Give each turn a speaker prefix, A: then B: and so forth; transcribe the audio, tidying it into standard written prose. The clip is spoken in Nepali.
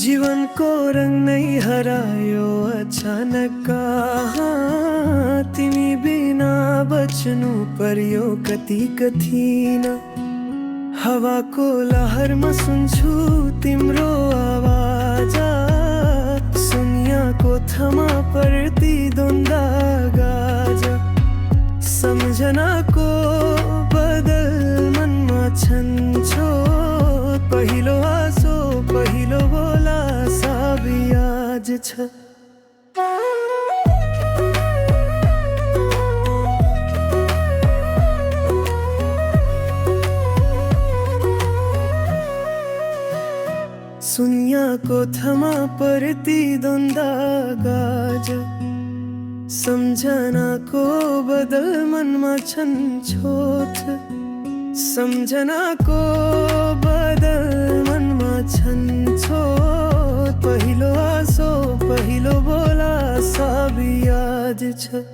A: जीवनको रङ नै हरायो अचानक कहाँ तिमी बिना बच्नु पर्यो कति कथिन हावाको लहरमा सुन्छु तिम्रो आवाज सुनियाको थमा पर्ती द्वन्द गाज सम्झनाको बदल मनमा छन्छो पहिलो आसो पहिलो बोला साबी आज छ सुनियाको थमा पर्ती द्वन्द गाज सम्झनाको बदल मनमा छन्छोट सम्झनाको बदल मनमा छन्छोट पहिलो आसो पहिलो बोला साबी आज छ।